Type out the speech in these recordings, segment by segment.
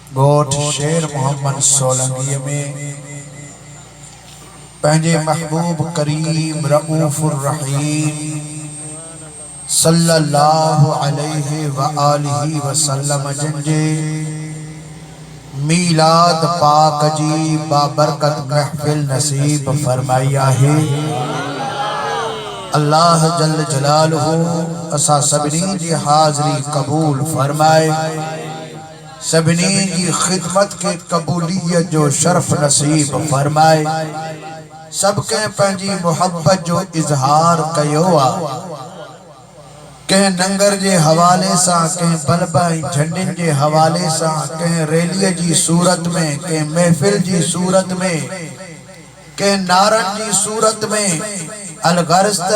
گوٹھ شیر محمد سولنگی میں پہنجے محبوب کریم رؤوف الرحیم صلی اللہ علیہ وآلہ وسلم جنجے میلاد پاک جی بابرکت محفل نصیب فرمایا ہے اللہ جل جلالہ اسا سبنی جی حاضری قبول فرمائے سبنی جی خدمت کے قبولیت جو شرف نصیب فرمائے سب کے پنجی محبت جو اظہار کیوا کہیں ننگر جے حوالے سا کہیں بلبائی جھنڈن جے حوالے سا کہیں ریلیہ جی صورت میں کہیں محفل جی صورت میں کہیں نارن جی صورت میں الغرست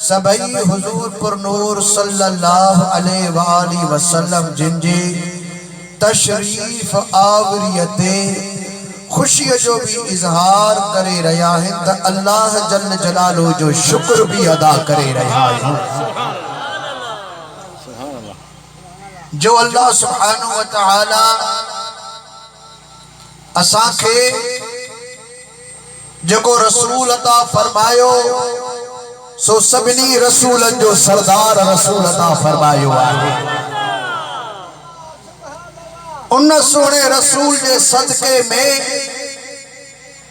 سبئی حضور پر نور صلی اللہ علیہ وآلہ وسلم جن جی تشریف آوریتے خوشی جو بھی اظہار کرے رہا ہے تو اللہ جل جلالہ جو شکر بھی ادا کرے رہا ہے جو اللہ سبحانہ وتعالی اساں کے جو کو رسول عطا فرمایو سو سبنی رسول جو سردار رسول عطا فرمایو آئے ان سونے رسول جے صدقے میں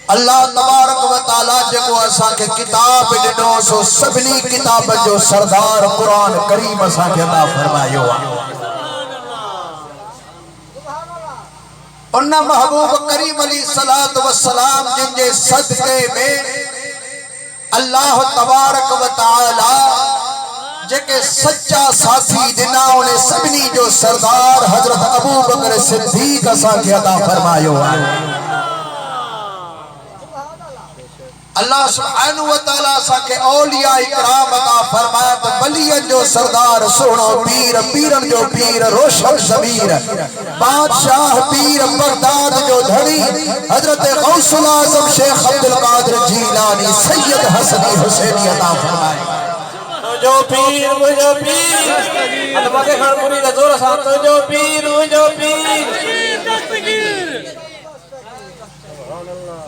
اللہ تبارک و تعالیٰ جگو اساں کے کتاب ڈنو سو سبنی کتاب جو سردار قرآن کریم اساں کے عطا فرمایو ان محبوب کریم علیہ السلام جن جے صدقے میں اللہ تبارک و تعالیٰ جے سچا ساتھی دنا انہیں سبنی جو سردار حضرت ابو بکر صدیق اساں کے عطا فرمایو اللہ سبحانہ وتعالیٰ اساں کے اولیاء اکرام عطا فرمایا تو ولیت جو سردار سونو پیر پیرن جو پیر روشن ضمیر بادشاہ پیر بغداد جو دھڑی حضرت غوث العظم شیخ عبدالقادر جیلانی سید حسنی حسینی عطا فرمایا جو پیر مجھو پیر ادبا کے خان پوری کا زور ساتھ جو پیر مجھو پیر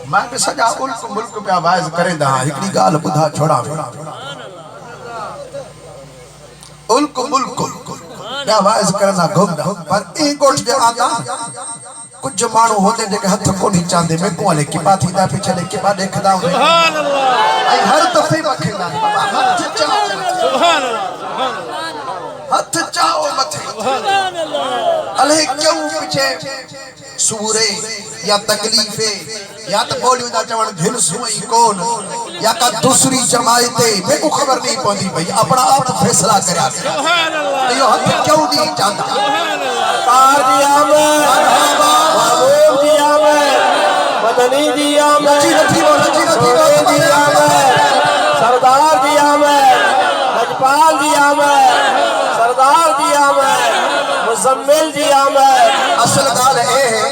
میں بھی سجا ملک ملک پہ آواز کریں دا ہکڑی گال بدھا چھوڑا میں ملک ملک پہ آواز کرنا گھوم دا پر ایک گوٹ جے آگا کچھ جو مانو ہوتے جے کہ ہتھ کو نہیں چاندے میں کو والے کپا تھی دا پیچھے لے کپا دیکھ دا ہوئے سبحان اللہ آئی ہر دفعے مکھے دا ہتھ چاہو سبحان اللہ ہتھ چاہو متھے سبحان اللہ علیہ کیوں پیچھے سورے یا تکلیفیں یا تو بولی دا چوڑ گھن سوئی کون یا کا دوسری جماعتے میں کو خبر نہیں پہنی بھئی اپنا آپ فیصلہ کریا سبحان اللہ تو یہ ہتھ کیوں نہیں چاہتا سبحان اللہ پار دیا میں محبوب دیا میں مدنی دیا میں سونے دیا میں سردار دیا میں لجپال دیا میں سردار دیا میں مزمل دیا میں اصل گال اے ہے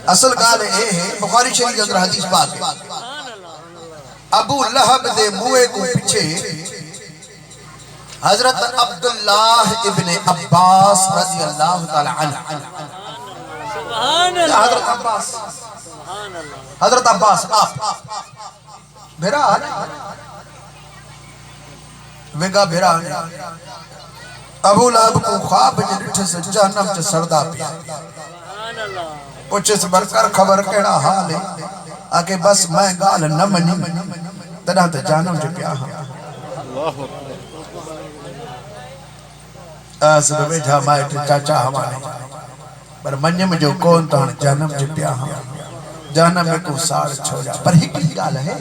اصل گال اے ہے بخاری شریف کے اندر حدیث پاک ہے ابو لہب دے موئے کو پچھے حضرت عبداللہ ابن عباس رضی اللہ تعالی عنہ حضرت عباس حضرت عباس آپ بھیرا وگا بھیرا ابو لہب کو خواب جنٹھ سے جہنم سے سردہ پیا پوچھے سے برکر خبر کیڑا حال ہے آکے بس میں گال نہ منی تنہا تو جہنم جو پیا ہاں آس بے جھا مائٹ چاچا ہمارے پر منیم جو کون تو جہنم جو پیا ہاں جہنم میں کو سار چھوڑا پر ہی کلی گال ہے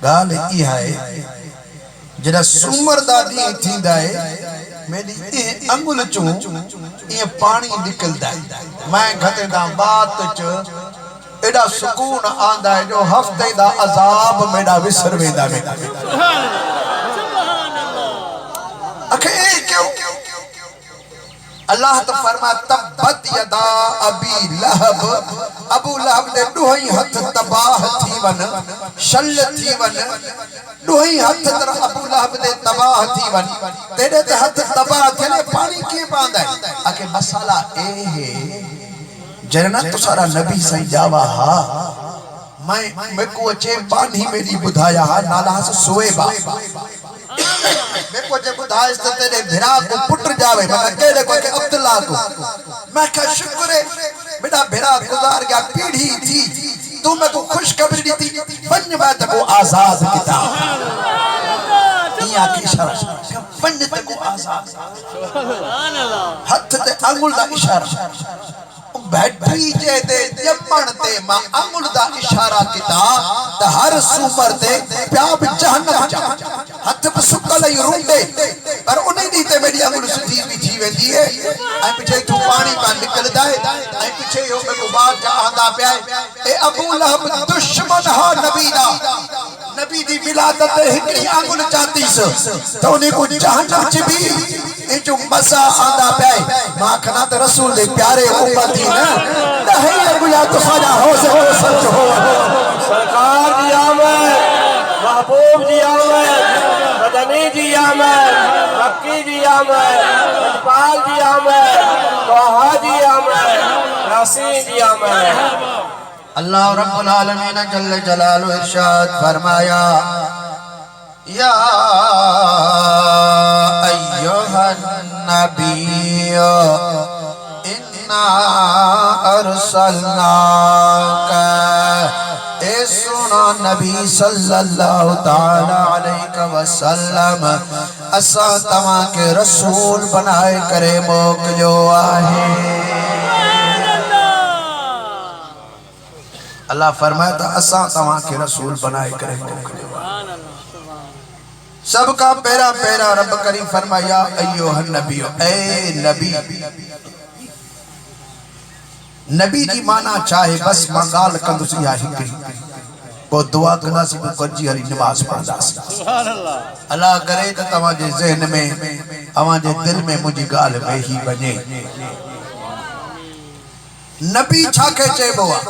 گال ہی ہے جنہا سومر دادی تھی دائے میری انگل چوں یہ پانی نکل دائے میں گھتے دا بات چو ایڈا سکون آندہ ہے جو ہفتے دا عذاب میڈا وسر ویدہ میں اکھے کیوں اللہ تو فرما تبت یدا ابی لہب ابو لہب دے ڈوہی ہتھ تباہ تھی ون شل تھی ون ڈوہی ہتھ در ابو لہب دے تباہ تھی ون تیرے تے ہتھ تباہ تھے لے پانی کی باندھ ہے آکے مسئلہ اے ہے جنہ تو سارا نبی سہی جاوا ہا میں کو اچھے پانی میری بدھایا ہا نالا سے سوئے با میں کو جب بدھائے اس تیرے بھرا کو پٹر جاوے میں کہے کو کہ عبداللہ کو میں کہا شکر ہے میرا بھرا گزار گیا پیڑھی تھی تو میں کو خوشخبری دی تھی بن میں تکو آزاد کتاب یہ آکے اشارہ بن تکو آزاد ہتھ تے انگل دا اشارہ بیٹھی جے دے جمن تے ماں انگل دا اشارہ کتاب تا ہر سوپر تے پیاب جہنم جا ہتھ پہ سکل ہی روندے پر انہیں دیتے میری انگل سدھی بھی تھی ویندی ہے آئیں پچھے تو پانی پہ نکل دائے آئیں پچھے ہو میں کو بات جہاں دا پہ آئے اے ابو لہب دشمن ہا نبی دا نبی دی ولادت ہکڑی انگل چاہتی سے تو انہیں کو جہنم چی بھی یہ جو مزہ آندہ پہ آئے ماں کھنا تو رسول دے پیارے امتی نا نہیں اگویا تو خواجہ ہو سے ہو سچ ہو سرکار جی آمد محبوب جی آمد مدنی جی آمد مکی جی آمد اجپال جی آمد توحا جی آمد یاسین جی آمد اللہ رب العالمین جل جلالہ ارشاد فرمایا یا ایوہ النبی انا ارسلناک اے سنا نبی صلی اللہ تعالی علیہ وسلم اسا تمہاں کے رسول بنائے کرے موکلو آئے اللہ فرمایا تھا اسا تمہاں کے رسول بنائے کرے موکلو سب کا پیرا پیرا رب کریم فرمایا ایوہ النبی اے نبی نبی جی مانا چاہے بس منگال کندسی آہی کری وہ دعا کنا سی کو کرجی ہری نماز پڑھا سی اللہ کرے تو تمہاں ذہن میں ہمارے دل میں مجھے گال میں ہی بنے نبی چھاکے چے بوا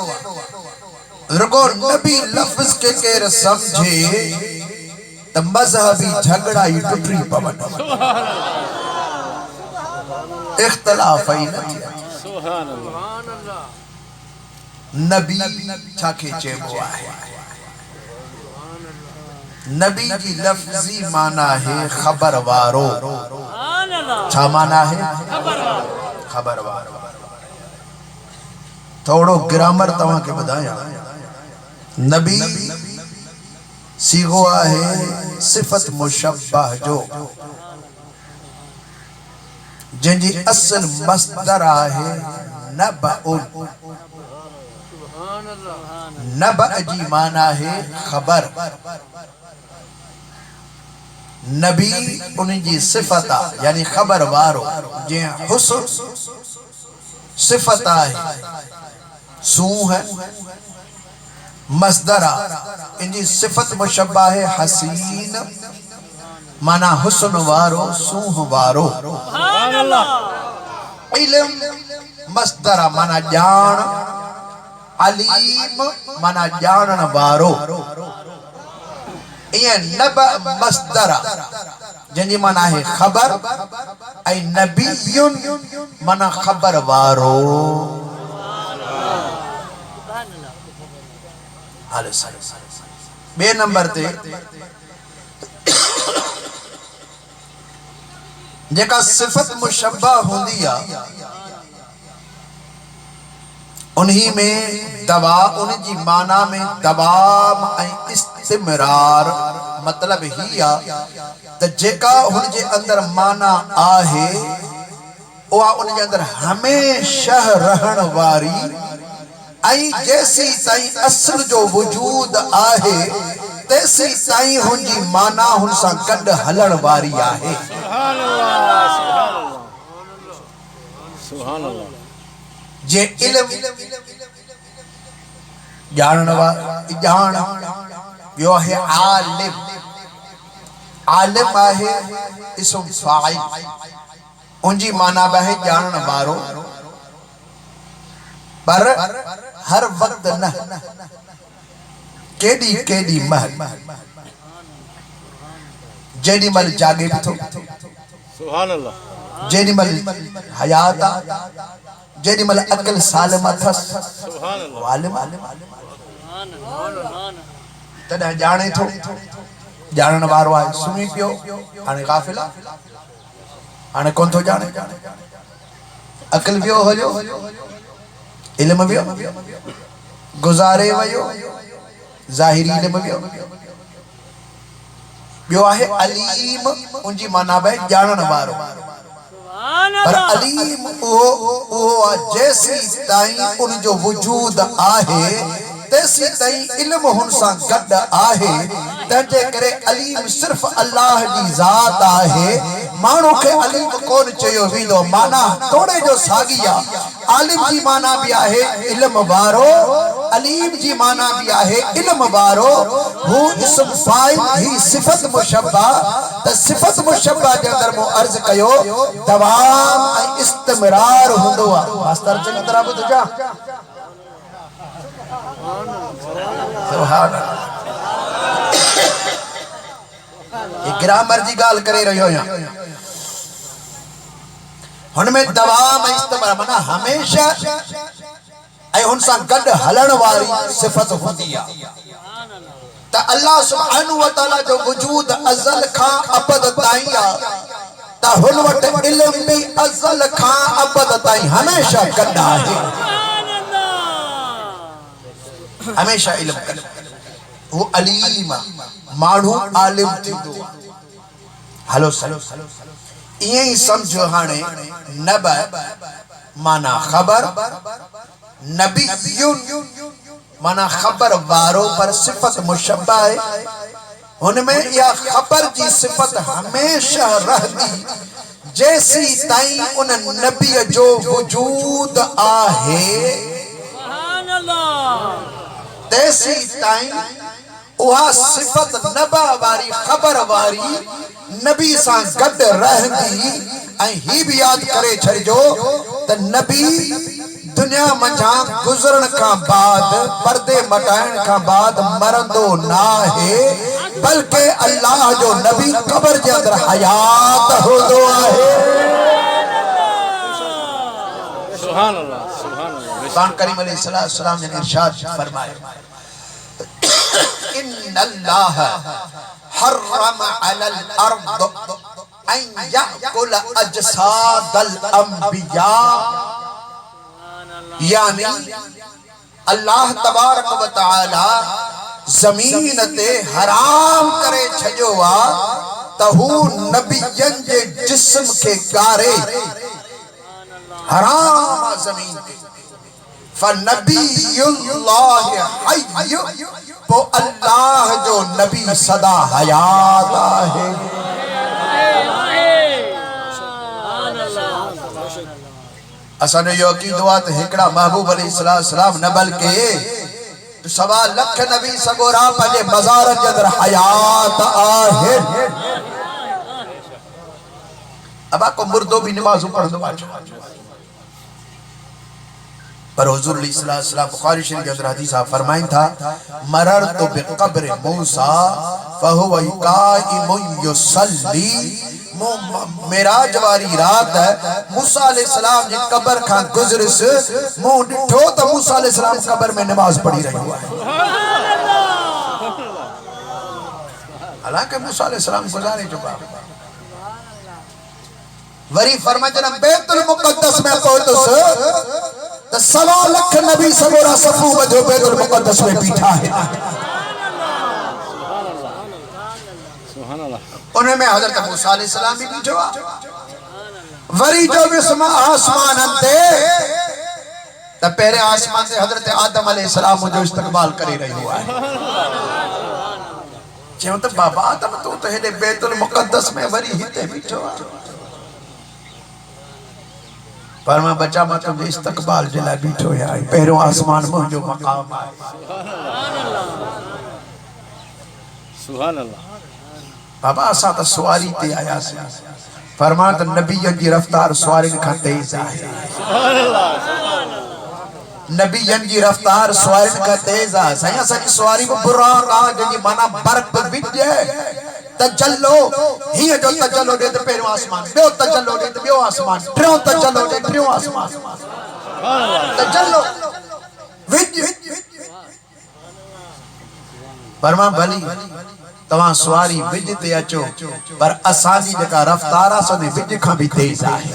رگو نبی لفظ کے کیر سمجھے تو مذہبی جھگڑا ہی ٹٹری پون اختلاف ہی نہ تھیا نبی چھاکے چے بوا ہے نبی جی لفظی معنی ہے خبر وارو چھا معنی ہے خبر وارو تھوڑو گرامر تمہاں کے بدایا نبی سیغو ہے صفت مشبہ جو جن جی اصل مصدر ہے نبعن نبع جی معنی ہے خبر نبی انہیں جی صفتا یعنی خبر وارو جی حسن صفتا ہے سو ہے مصدرہ ان جی صفت مشبہ ہے حسین مانا حسن وارو سوہ وارو علم مصدرہ مانا جان علیم مانا جانن وارو یہ نبع مصدرہ جن جی مانا ہے خبر اے نبیون مانا خبر وارو بے نمبر تے جیکا صفت مشبہ ہوں دیا انہی میں دوا انہی جی معنی میں دوام استمرار مطلب ہی تا جیکا انہی جے اندر معنی آہے وہ انہی جے اندر ہمیشہ رہن واری آئی جیسی تائیں اصل جو وجود آہے تیسی تائیں ہن جی مانا ہن سا گڈ ہلڑ واری آہے جے علم جان یو ہے عالم عالم آہے اسم فاعل انجی مانا بہے جانن بارو پر ہر وقت نہ کیڑی محل جیڑی مل جاگے بھی تھو سبحان اللہ جیڑی مل حیاتا جیڑی مل عقل سالمہ تھس سبحان اللہ عالم تنہ جانے تھو جانن بارو آئے سنی پیو آنے غافلہ آنے کون تھو جانے عقل بیو ہو جو علم بیو گزارے ویو ظاہری علم بیو بیو آہے علیم انجی مانا بے جانن بارو پر علیم وہ جیسی تائیں ان جو وجود آہے تیسی تائیں علم ہنساں گڑ آہے تنجے کرے علیم صرف اللہ جی ذات آہے مانو کے علیم کون چیو ویدو مانا توڑے جو ساگیا عالم جی مانا بھی آہے علم بارو علیم جی مانا بھی آہے علم بارو وہ اسم فائل ہی صفت مشبہ تا صفت مشبہ جے اندر مو عرض کیو دوام استمرار ہندوا ماستر چلی طرح بدو جا سبحان یہ گرامر جی گال کرے رہی ہو یہاں ہن میں دوام استمرار منا ہمیشہ اے ہنسا گڑ ہلن واری صفت ہو دیا تا اللہ سبحانہ وتعالی جو وجود ازل کھان ابد تائیا تا ہنوٹ علم بھی ازل کھان ابد تائیں ہمیشہ گڑ آئے ہمیشہ علم کرے وہ علیم مانو عالم تھی دو ہلو سلو یہی سمجھو ہانے نبا مانا خبر نبیون مانا خبر وارو پر صفت مشبہ ہے ان میں یا خبر جی صفت ہمیشہ رہ دی جیسی تائیں ان نبی جو وجود آہے تیسی تائیں وہاں صفت نبا واری خبر واری نبی سان گڑ رہ دی ہی بھی یاد کرے چھر جو تا نبی دنیا مجھان گزرن کا بعد پردے مٹائن کا بعد مرندو نہ ہے بلکہ اللہ جو نبی قبر جے اندر حیات ہو دو آئے سبحان اللہ سبحان اللہ قرآن کریم علیہ السلام نے ارشاد فرمائے ان اللہ حرم علی الارض ان یأکل اجساد الانبیاء یعنی اللہ تبارک و تعالی زمین تے حرام کرے چھجوا تہو نبیین جے جسم کے گارے حرام زمین تے فنبی اللہ حی وہ اللہ جو نبی صدا حیات ہے اساں نے یقین دعا تے ہکڑا محبوب علیہ السلام نہ بلکہ سوا لکھ نبی سگورا پجے مزار جدر حیات آہے اب آپ کو مردوں بھی نمازوں پڑھ دو پر حضور علیہ السلام بخاری شریف کے اندر حدیث فرمائیں تھا مررت بقبر موسیٰ فہو قائم یصلی میراج واری رات ہے موسیٰ علیہ السلام جی قبر کھان گزر سے مون ڈٹھو تو موسیٰ علیہ السلام قبر میں نماز پڑھی رہی ہوا ہے حالانکہ موسیٰ علیہ السلام گزارے چکا وری فرمائے جنہاں بیت المقدس میں پہنچو سے سوا لکھ نبی سگورا صفو بجو بیت المقدس میں بیٹھا ہے انہیں میں حضرت موسیٰ علیہ السلام بھی بیٹھوا وری جو بسم آسمان انتے تا پہرے آسمان سے حضرت آدم علیہ السلام جو استقبال کری رہی ہوا ہے چاہوں تو بابا آدم تو تہلے بیت المقدس میں وری ہیتے بیٹھوا پر میں بچہ مطلب استقبال جلا بیٹھو ہے پہروں آسمان میں جو مقام آئے سبحان اللہ بابا ساتھ سواری تے آیا سے فرمان تو نبیین جی رفتار سوارن کا تیز آئے سبحان اللہ نبیین جی رفتار سوارن کا تیز آئے سائیں سا کی سواری کو براق آ جنگی مانا برق پر بٹ جائے تجلو ہی جو تجلو دے تو پیرو آسمان بیو تجلو دے تو بیو آسمان ٹریوں تجلو دے ٹریوں آسمان تجلو وج فرمان بھلی تمہاں سواری وج تے اچو پر اسانی جکا رفتارہ سو دے وج کھا بھی تیز آئے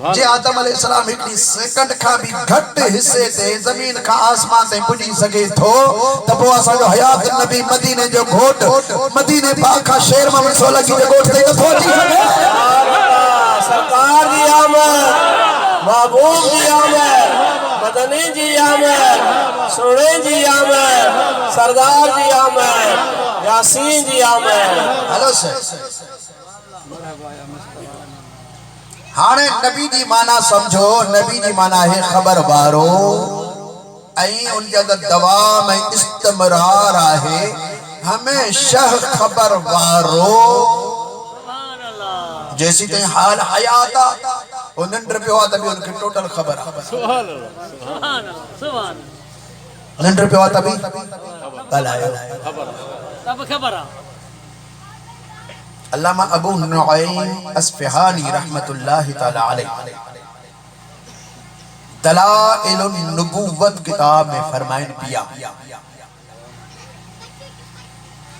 جی آدم علیہ السلام اکلی سیکنڈ کھا بھی گھٹ حصے تے زمین کا آسمان تے پجی سکے تھو تب وہ آسا جو حیات النبی مدینے جو گھوٹ مدینے پاکھا شیر محمد صلی اللہ کی جو گھوٹ تے جو پھوٹی سکے سرکار دی آمد محبوب دی آمد مدنی جی آمد سنے جی آمد سردار جی آمد یاسین جی آمد ہلو سر ہانے نبی دی مانا سمجھو نبی دی مانا ہے خبر بارو این ان جد دوام استمرار آئے ہمیشہ خبر بارو جیسی تین حال حیاتا وہ نندر پہ ہوا تبھی ان کی ٹوٹل خبر سبحان اللہ سبحان نندر پہ ہوا تبھی کل آئے تب خبر علامہ ابو نعیم اصفہانی رحمت اللہ تعالی علیہ دلائل النبوت کتاب میں فرمائن پیا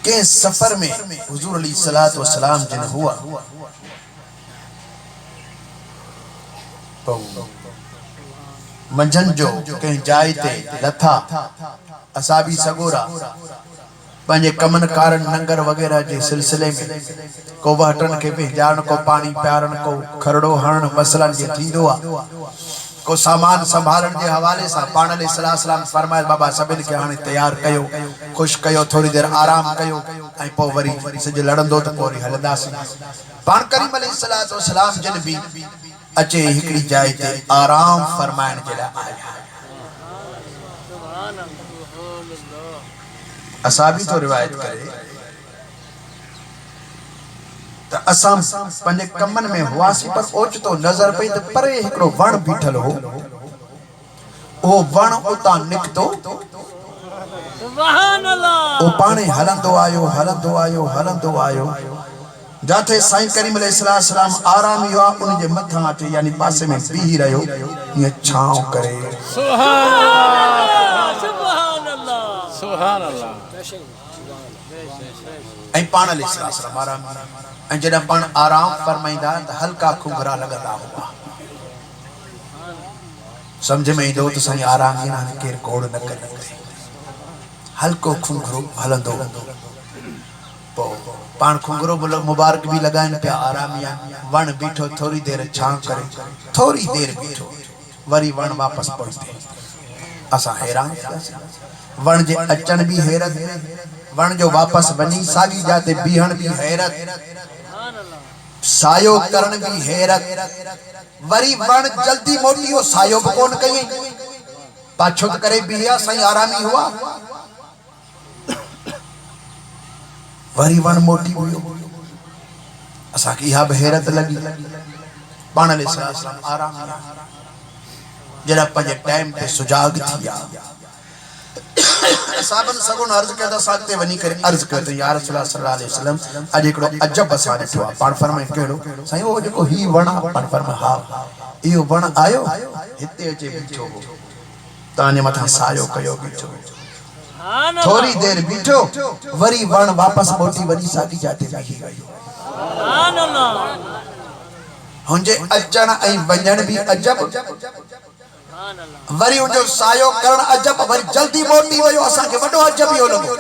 کہ سفر میں حضور علیہ السلام جن ہوا منجن جو کہیں جائے تے لتھا اصحابی سگورا پانجے کمن کارن ننگر وغیرہ جے سلسلے میں کو بہٹن کے بہجان کو پانی پیارن کو کھرڑو ہرن مسلن جے تھیندوا کو سامان سنبھالن جے حوالے سا پان علیہ السلام فرمائے بابا سبن کے ہانے تیار کیو خوش کیو تھوڑی دیر آرام کیو آئی پو وری سجے لڑن دو تو پوری حلدہ سی پان کریم علیہ السلام جن بھی اچھے ہکڑی جائے تے آرام فرمائن جلا آیا اصحابی تو روایت کرے تو اسام پنجے کمن میں ہواسی پر اوچ تو نظر پہ تو پرے ہکڑو ون بیٹھل ہو او ون اتا نکتو سبحان اللہ او پانے ہلندو آیو جاتے سائن کریم علیہ السلام آرامی ہوا انہیں جے متھا آتے یعنی پاسے میں بھی رہے ہو یہ چھاؤں کرے سبحان اللہ سبحان اللہ سبحان اللہ این پان علیہ السلام آرامی این جنہ پان آرام فرمائندہ ہلکا کھنگرا لگتا ہوا سمجھے میں دو تو سائن آرامی نہ کیر کوڑ نہ کرتے ہلکو کھنگرو ہلندو پان کھنگرو مبارک بھی لگائیں پہ آرامیاں ون بیٹھو تھوڑی دیر چھان کرے تھوڑی دیر بیٹھو وری ون واپس پڑھتے اسا حیران ون جے اچن بھی حیرت ون جو واپس ونی ساگی جاتے بیہن بھی حیرت سایو کرن بھی حیرت وری ون جلدی موٹی ہو سایو کون کہیں پاچھت کرے بیہیا سائیں آرامی ہوا وری ون موٹی ہوئی اسا کی یہاں بحیرت لگی پان علیہ السلام آرام جنہ پنجے ٹائم پہ سجاگ تھیا صاحبن سگون عرض کہتا ساکتے ونی کرے عرض کرتے یا رسول اللہ صلی اللہ علیہ وسلم اج ایکڑو عجب بسانے ٹھوا پان فرمائیں کہڑو سائیں وہ جو کو ہی ونا پان فرمائیں ہاں ایو ونا آیو ہتے اچے بیٹھو ہو تانے متھا سایو کیو بیٹھو تھوڑی دیر بیٹھو وری ون واپس موٹی ونی ساگی جاتے رہی گئی سبحان اللہ ہنجے اچن ای ونجن بھی عجب وری ان جو سایو کرن عجب وری جلدی موٹی ویو اساں کے وڈو عجب ہی ہو لگو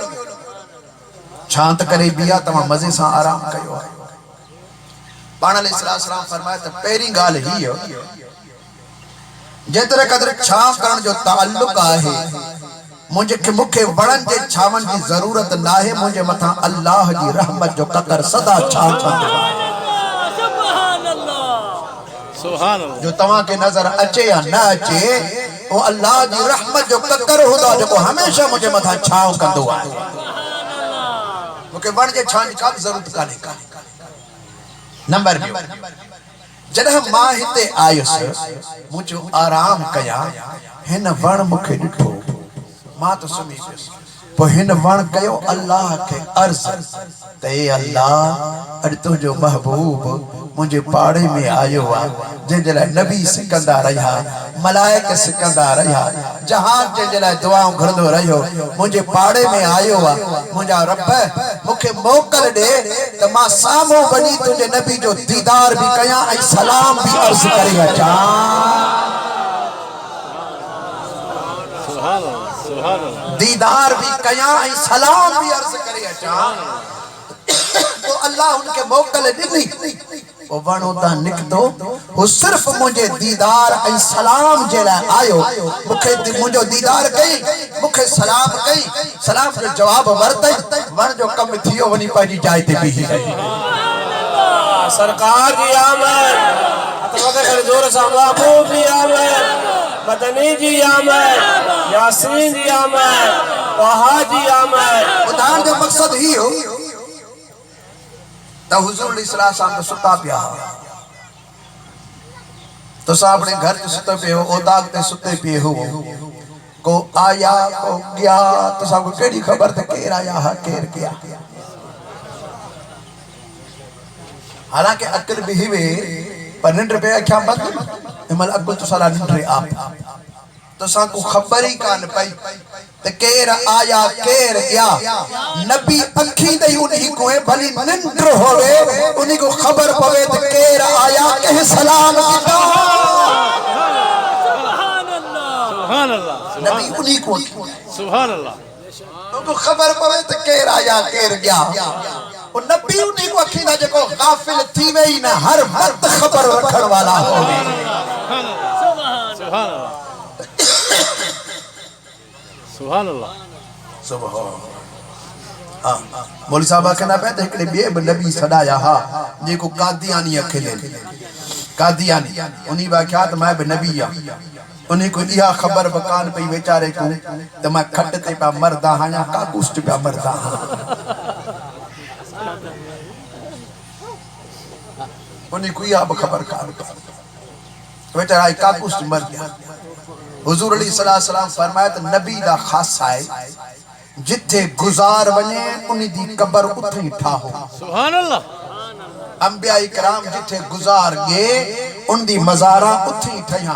چھانت کرے بیا تمام مزے سان آرام کیو پان علیہ السلام فرمایا تو پہری گال ہی ہے جترے قدر چھان کرن جو تعلق آہے مجھے کہ مکھے وڑن جے چھاون کی ضرورت نہ ہے مجھے متھا اللہ جی رحمت جو قطر صدا چھان چھان سبحان اللہ جو تمہاں کے نظر اچے یا نہ اچے وہ اللہ جی رحمت جو قطر ہوتا جو کو ہمیشہ مجھے متھا چھاؤں کر دو آئے مکہ وڑ جے چھانج کا ضرورت کانے کا نمبر بیو جنہ ماں ہتے آئیس مجھو آرام کیا ہن وڑ مکھے ڈٹھو ماں تو سمی بیس پو ہن وڑ کیو اللہ کے عرض تے اللہ اڑ تو جو محبوب مجھے پاڑے میں آئیو ہوا جن جلائے نبی سکندہ رہا ملائک سکندہ رہا جہان جن جلائے دعاؤں گھردو رہو مجھے پاڑے میں آئیو ہوا مجھا رب ہے مکھے موکل دے تو ماں سامو بنی تجھے نبی جو دیدار بھی کیا اے سلام بھی عرض کریا چاہاں دیدار بھی کیا اے سلام بھی عرض کریا چاہاں تو اللہ ان کے موکل نہیں وہ وڑوں دا نک دو وہ صرف مجھے دیدار اے سلام جیلہ آئیو مجھے دیدار کئی مکھے سلام کئی سلام جو جواب ورتے وڑ جو کم تھیو ونی پاجی جائے تے بھی ہی سرکار جی آمد اتوقع کر زور ساملا محبوب جی آمد مدنی جی آمد یاسین جی آمد وہا جی آمد ادھان جو مقصد ہی ہو تو حضور علیہ السلام کو ستا پیا تو صاحب نے گھر کے ستے پہ ہو اداغ تے ستے پہ ہو کو آیا کو گیا تو صاحب کو کیڑی خبر تے کیر آیا ہاں کیر گیا حالانکہ عقل بھی ہوئے پر ننڈر پہ کیا بات امال عقل تو سارا ننڈر آپ تو صاحب کو خبر ہی کان پائی تے کیر آیا کیر گیا نبی اکھی دے انہی کو بھلی ننڈر ہوئے انہی کو خبر پوے تے کیر آیا کہ سلام کتا سبحان اللہ نبی انہی کو سبحان اللہ ان کو خبر پوے تے کیر آیا کیر گیا اور نبی انہی کو اکھی نہ جکو غافل تھی وئی نہ ہر وقت خبر رکھڑ والا ہوئے سبحان اللہ سبحان اللہ سبحان مولی صاحبہ کہنا پہتے ایک لئے بے نبی صدایا ہاں جے کو قادیانی اکھلے قادیانی انہی واقعات میں بے نبی انہی کو یہ خبر بکان پہ بیچارے کو تو میں کھٹتے پہ مردہ ہاں یا کاکوشت پہ مردہ ہاں انہی کو یہ خبر کار پہ بیچارہ کاکوشت مر گیا حضور علیہ السلام فرمایا تو نبی دا خاص آئے جتھے گزار بنے انہی دی قبر اتھیں ٹھا ہو سبحان اللہ انبیاء کرام جتھے گزار گئے ان دی مزارہ اتھیں ٹھیاں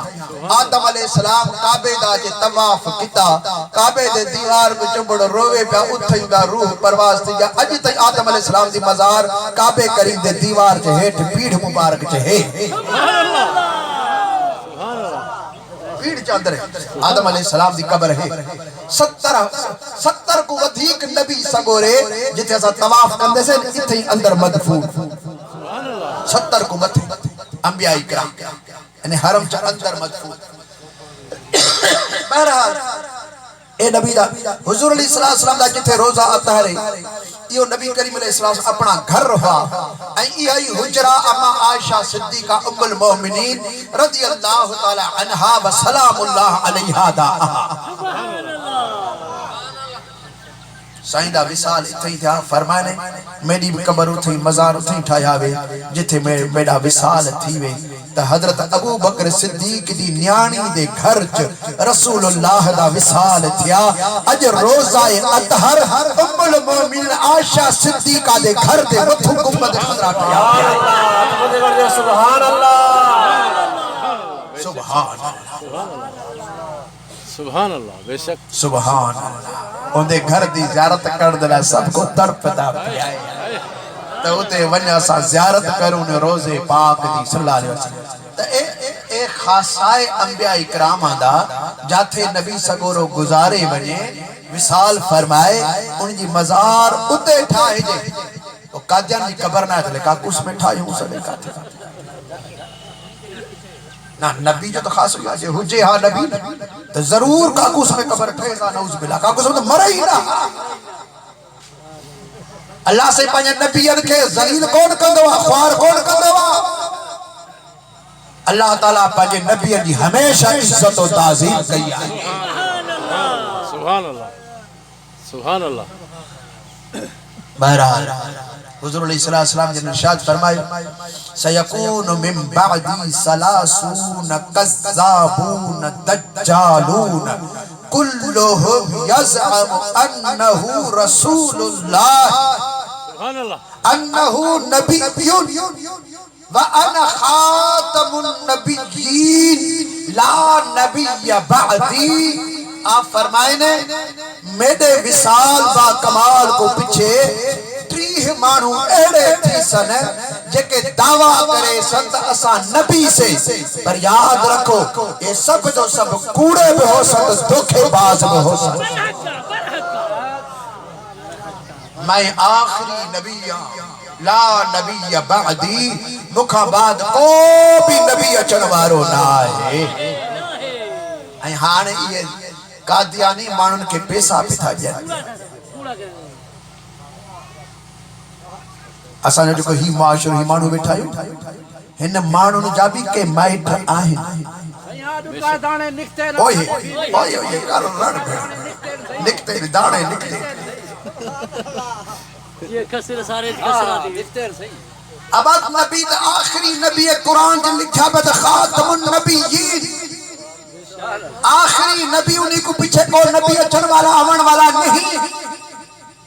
آدم علیہ السلام کعبے دا جے طواف کتا کعبے دے دیوار کو چمبڑ روے پہ اتھیں دا روح پرواز تھی اج تک آدم علیہ السلام دی مزار کعبے کریم دے دیوار چے ہیٹ پیڑ مبارک چے ہے سبحان اللہ پیڑ چاندر ہے آدم علیہ السلام دی قبر ہے 70 کو ودھیک نبی سگورے جتے ایسا طواف کندے سے اتھیں اندر مدفون 70 کو مدھی انبیاء کرام یعنی حرم چا اندر مدفون بہرحال اے نبی دا حضور علیہ السلام دا جتے روزہ آتا ہے یہ نبی کریم علیہ السلام اپنا گھر رہا یہ حجرہ اما عائشہ صدیقہ ام المومنین رضی اللہ تعالی عنہا و سلام اللہ علیہا دا سائندہ وصال اتھیں تھا فرمائنے میری قبر اتھیں مزار اتھیں ٹھایا وے جتھے میرا وصال تھی وے تا حضرت ابو بکر صدیق دی نیانی دے گھر رسول اللہ دا وصال تھیا اج روزہ اطہر ام المومنین عائشہ صدیقہ دے گھر دے متھو گنبد خضرا ٹھایا سبحان اللہ سبحان اللہ سبحان اللہ بے شک سبحان اللہ ان دے گھر دی زیارت کر دلا سب کو تڑپ دا پیائے تو ہوتے ونیا سا زیارت کروں نے روزے پاک دی صلی اللہ علیہ وسلم تو ایک خاصائے انبیاء اکرام آدھا جاتے نبی سگورو گزارے بنے وصال فرمائے ان کی مزار اتے ٹھائے جے تو قادیان کی قبر نہ تھے کاکوس میں ٹھائے ہوں سبے کاتے نا نبی جو تو خاص ہویا جے حجے ہاں نبی تو ضرور کاکوس میں قبر ٹھائے گا نعوذ باللہ کاکوس میں تو مرا ہی رہا اللہ سے پانچ نبی کے ذلیل کون کندوا خوار کون کندوا اللہ تعالیٰ پانچ نبی کی ہمیشہ عزت و تعظیم کئی آئی سبحان اللہ سبحان اللہ بہرحال حضور علیہ السلام نے ارشاد فرمائے سیکون من بعدی ثلاثون کذابون دجالون کلہم یزعم انہ رسول اللہ سبحان اللہ انہ نبی وَأَنَا خَاتَمُ النَّبِيِّينَ لا نبی بعدی. آپ فرمائے نے میرے وصال با کمال کو پچھے 30 مانو ایڑے تھی سن جے کہ دعویٰ کرے سنت اسا نبی سے. پر یاد رکھو یہ سب جو سب کوڑے بھی ہو سکت دکھے باز بھی ہو سکت. میں آخری نبی لا نبی بعدی مکھا بعد کو بھی نبی اچنوارو نہ ہے. ہانے یہ قادیانی مانن کے پیسہ پیتا جائے اساں جو کو ہی معاشر ہی مانو بیٹھا ہے ہن مانن جا بھی کے مائٹ آہیں اوئے اوئے کر رڑ نکتے دانے نکتے یہ کسر سارے کسرا دی اب نبی آخری نبی قرآن جن لکھا بد خاتم النبیین آخری نبی انہی کو پیچھے کو نبی اچھن والا آون والا نہیں.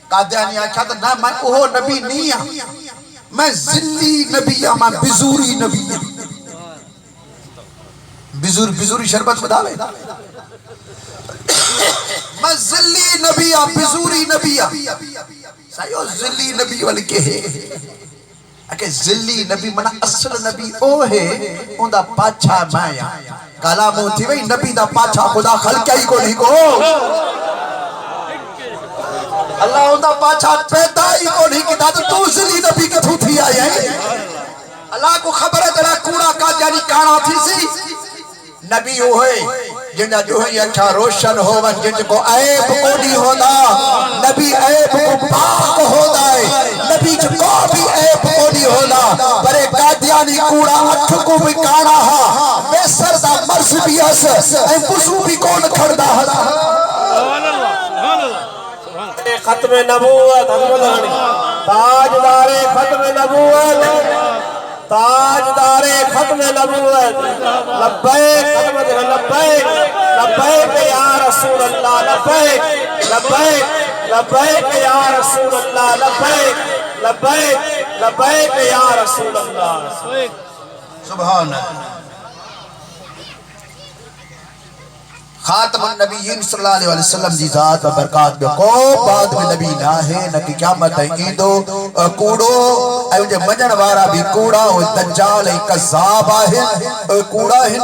قادیانی آکھا تو نہ میں اوہ نبی نہیں ہاں میں ذلی نبی ہاں میں بزوری نبی ہاں. بزوری شربت بدا لے میں ذلی نبی ہاں بزوری نبی ہاں. سایو ذلی نبی والی کے ہے کہ ذلی نبی منا اصل نبی او ہے ان دا پاچھا مایا کلام ہوتی وئی نبی دا پاچھا خدا خلقہ ہی کو نہیں کو اللہ ان دا پاچھا پیدا ہی کو نہیں کی تو ذلی نبی کے تھو تھی آئی ہے. اللہ کو خبر ہے تیرا کوڑا کا جانی کانا تھی سی نبی ہوئے جنہ جو ہے اچھا روشن ہو جن کو عیب کو نہیں ہوتا نبی عیب کو پاک ہوتا ہے نبی جو کو بھی عیب کو نہیں ہوتا پر ایک قادیانی کوڑا اٹھ کو بھی کانا ہا میں سردہ مرس بھی اس اے بسو بھی کون کھڑا ہا. سبحان اللہ سبحان اللہ ختم نبوت تاجدار ختم نبوت تاجدار ختم نبوت لبیک خدمت لبیک لبیک یا رسول اللہ لبیک لبیک لبیک یا رسول اللہ لبیک لبیک لبیک یا رسول اللہ. سبحان اللہ. خاتم النبیین صلی اللہ علیہ وسلم دی ذات و برکات میں کو بعد میں نبی نہ ہے نہ کہ قیامت ہے ایدو کوڑو اے جو مجن وارا بھی کوڑا و دجال کذاب ہے کوڑا ہے.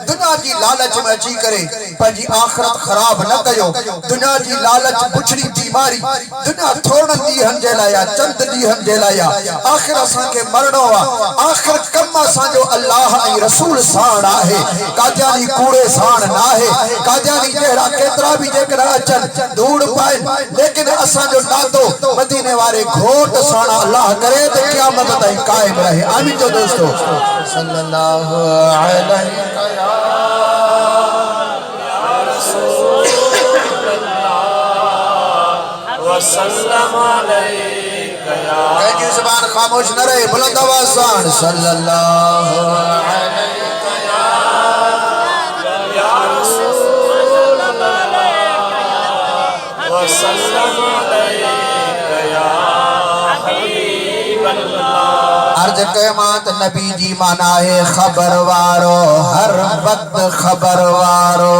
دنیا جی لالچ میں اچھی کرے پنجی آخرت خراب نہ کیو دنیا جی لالچ بچڑی بیماری دنیا تھوڑن دی ہنجے لایا چند دی ہنجے لایا آخر اساں کے مرنو آخر کم اساں جو اللہ ای رسول سان آہے قادیانی کوڑے سان نہ ہے قادیانی جہرا کترا بھی جے کرا چن دوڑ پائے لیکن اساں جو نادو مدینے والے گھوٹ سانا اللہ کرے تو قیامت تائیں قائم رہے. آمین جو دوستو صلی اللہ علیہ وسلم علیکہ کہنی زبان خاموش نہ رہے بلند آوازان صلی اللہ علیہ یا رسول اللہ وسلم علیکہ یا حبیب اللہ. عرض قیمات نبی جی مانا ہے خبر وارو ہر وقت خبر وارو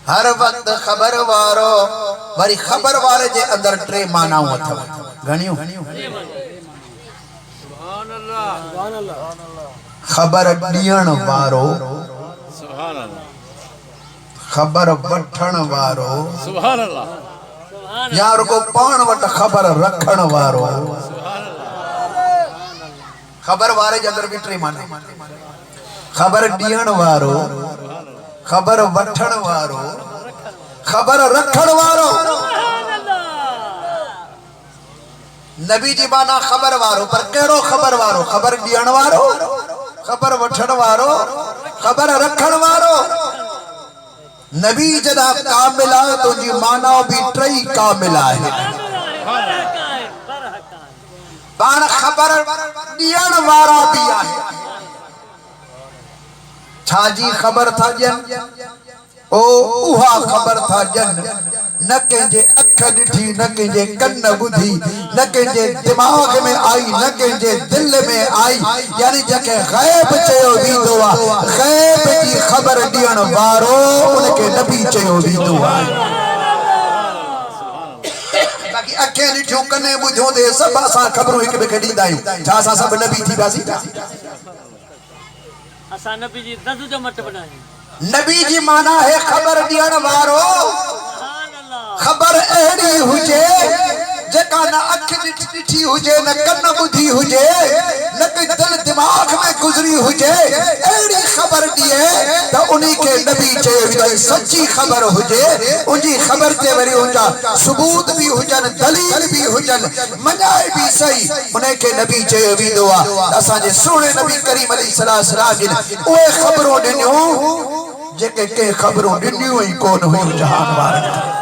ہر وقت خبر وارو وری خبر وارے جے اندر ٹرے مانا ہوا تھا گھنیوں خبر ڈیان وارو سبحان اللہ خبر وٹھن وارو سبحان اللہ یار کو پان وٹ خبر رکھن وارو خبر وارے جے اندر بھی ٹرے مانا خبر ڈیان وارو خبر وٹھن وارو خبر رکھن وارو. نبی جی بانا خبر وارو پر کیڑو خبر وارو خبر ڈیان وارو خبر وٹھن وارو خبر رکھن وارو. نبی جدا کاملہ تو جی ماناو بھی ٹرئی کاملہ ہے بان خبر دیان وارا بھی آئے چھاجی خبر تھا جن اوہا خبر تھا جن نہ کہنجے اکھا ڈٹھی نہ کہنجے کن بدھی نہ کہنجے دماغ میں آئی نہ کہنجے دل میں آئی یعنی جکے غیب چیو بھی دعا غیب کی خبر دیان وارو ان کے نبی چیو بھی دعا باقی اکھے ڈٹھوں کنے بدھوں دے سب آسان خبروں ایک بکے دیں دائیوں چھاسا سب نبی تھی باسی آسان نبی جی دردو جو مٹ بنائیں نبی جی مانا ہے خبر دیان وارو خبر اہڑی ہوجے جکا نہ اکھ ڈٹھی ہوجے نہ کن بدھی ہوجے نہ کوئی دل دماغ میں گزری ہوجے اہڑی خبر دیئے تو انہی کے نبی چاہیے سچی خبر ہوجے انہی خبر تے وری انجا ثبوت بھی ہوجن دلیل بھی ہوجن منائے بھی صحیح انہیں کے نبی چاہیے دعا اساں جے سونے نبی کریم علیہ السلام جن اوے خبروں ڈنیوں جے کہ خبروں ڈنیوں ہی کون ہوئی جہان بارک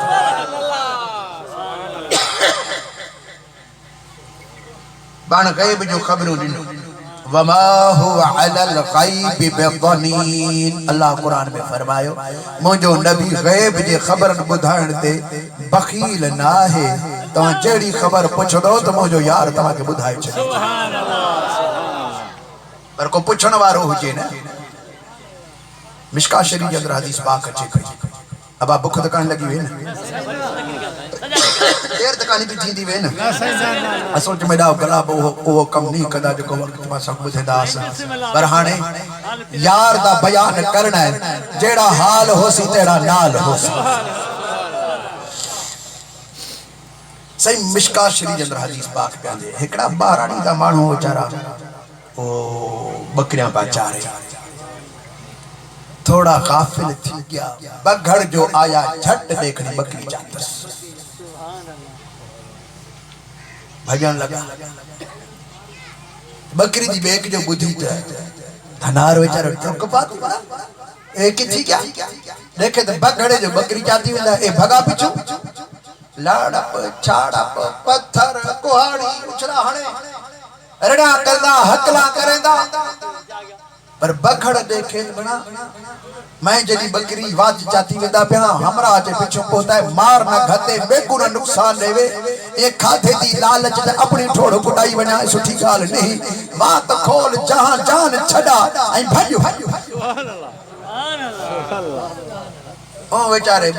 بان غیب جو خبروں دنو وما هو علی الغیب بضنین اللہ قرآن میں فرمائیو مجھو نبی غیب جے خبر بدھائن تے بخیل نہ ہے تو جیڑی خبر پوچھ دو تو مجھو یار تمہاں کے بدھائی چلے سبحان اللہ پر کو پوچھن وارو ہو جے نا مشکا شریف اندر حدیث پاک اچھے کھئی اب آپ بکھ دکان لگی ہوئے نا دیر دکانی بھی تھی دی وے نا اصول جو میڈا گلا وہ کم نہیں کدا جو کو وقت ما سب مجھے دا آسا برہانے یار دا بیان کرنا ہے جیڑا حال ہو سی تیڑا نال ہو سی صحیح مشکا شریف اندر حدیث پاک پہ آندے ہکڑا بارانی دا مانو ہو چارا بکریاں پا چارے تھوڑا غافل تھی گیا بگھڑ جو آیا جھٹ دیکھنے بکری جاتا بھجن لگا بکری دی بیک جو بدھی تھا دھنار ویچارہ ٹرک پاتی ایک تھی کیا دیکھے تو بگھڑے جو بکری جاتی ہوئی اے بھگا پیچھو لاڑا پا چھاڑا پا پتھر کوہاڑی اچھلا ہنے رڑا کردہ حقلا کرندہ پر بکھڑ دیکھے بنا میں جنی بکری واج چاہتی ویدہ پیانا ہمرا آجے پچھو پہتا ہے مار نہ گھتے بیکو نہ نقصان لے وے ایک کھاتے دی لالچ دے اپنی ٹھوڑ کٹائی بنا ہے سٹھی گال نہیں وات کھول جہاں جان چھڑا آئیں بھائیو اوہ بیچارے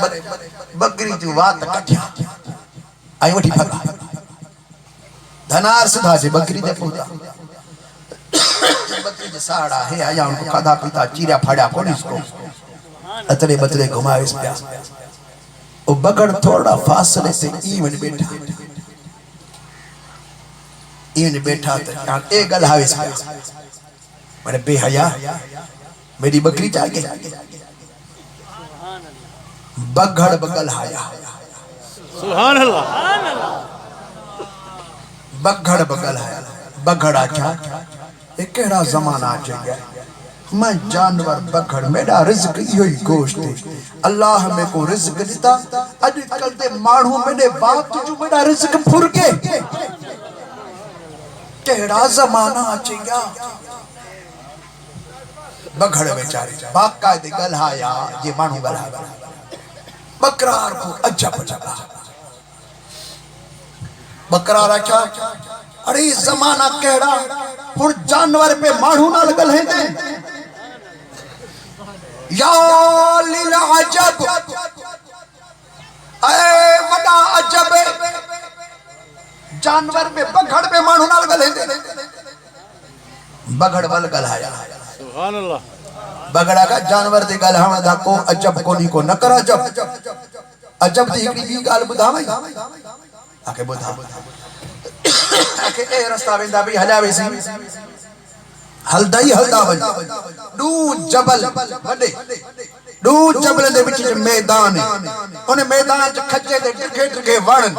بکری تھی وات کٹیا آئیں وٹھی بھگا دھنار سدھا سے بکری دے پوتا بکری جے ساڑا ہے آیا ان کو کھادا پیتا چیریا پھاڑیا کون اس کو اترے بترے گھمائے اس پیا وہ بگڑ تھوڑا فاصلے سے ایون بیٹھا تھا اے گل ہاوے اس پیا میں نے بے حیا میری بکری چاہ گئی بگڑ بگل ہایا سبحان اللہ بگڑ بگل ہایا بگڑا کیا ایک کہڑا زمانہ آجے گیا میں جانور بکھڑ میرا رزق یہی گوشت ہے اللہ میں کو رزق دیتا اج کل دے مانوں میرے باپ جو میرا رزق پھر کے کہڑا زمانہ آجے گیا بکھڑ بیچارے باقاعدے گلہایا یہ مانوں گلہایا بکرار کو عجب جگہ بکرار آچا ارے زمانہ کہڑا ہن جانور پہ مانوں نال گلہیں دیں یا للعجب اے وڈا عجب جانور پہ بگھڑ پہ مانوں نال گلہیں دیں بگھڑ ول گلہایا سبحان اللہ بگھڑا کا جانور دے گلہاں دا کو عجب کو نہیں کو نکر عجب عجب دی ہکڑی بھی گال بدھا میں آکے بدھا آکے اے رستہ ویندہ بھی ہلا ویسی ہلدائی ہلدا بن دو جبل بڑے دو جبل دے بچے میدان ہے انہیں میدان جو کھچے دے ٹکے ٹکے وڑن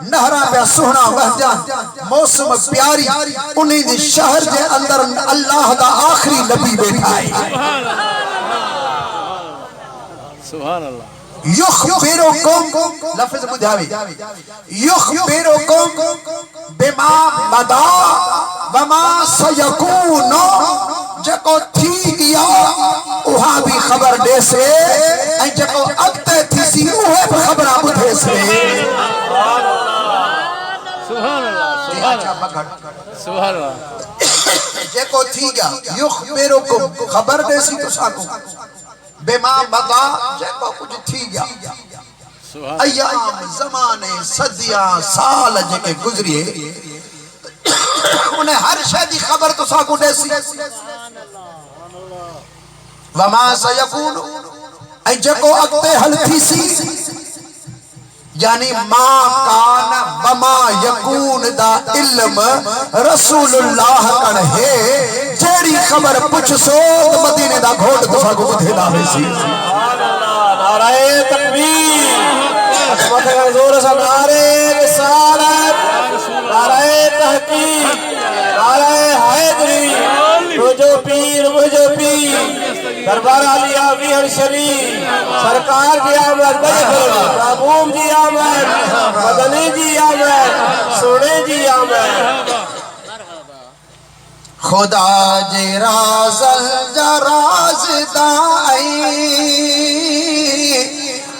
نہرہ پہ سہنا وحدان موسم پیاری انہیں دے شہر دے اندر اللہ دا آخری نبی بیٹھا ہے سبحان اللہ یخبرکم لفظ بدھاوی یخبرکم بما مدا وما سیکون جکو تھی گیا وہاں بھی خبر دے سے این جکو اگتے تھی سی اوہے بھی خبر بدھے سے سبحان اللہ سبحان اللہ جکو تھی گیا یخبرکم خبر دے سی تو ساکو بما مدا جکو کچھ تھی گیا ایام زمانے صدیاں سال جکے گزریے انہیں ہر شہدی خبر تو ساکو دے سی وما سیکون اے جکو اگتے حل تھی سی یعنی ما کان وما یکون دا علم رسول اللہ کن ہے جیڑی خبر پچھ سو مدینے دا گھوٹ تو ساکو بدھے لاوے سی نعرہ تکبیر عظمت حضور سے نعرہ رسالت نعرہ تحقیق نعرہ حیدری مجھو پیر دربار علی آمیر شریف سرکار جی آمد محبوب جی آمد مدنی جی آمد سونے جی آمد خدا جی رازل جراز دائی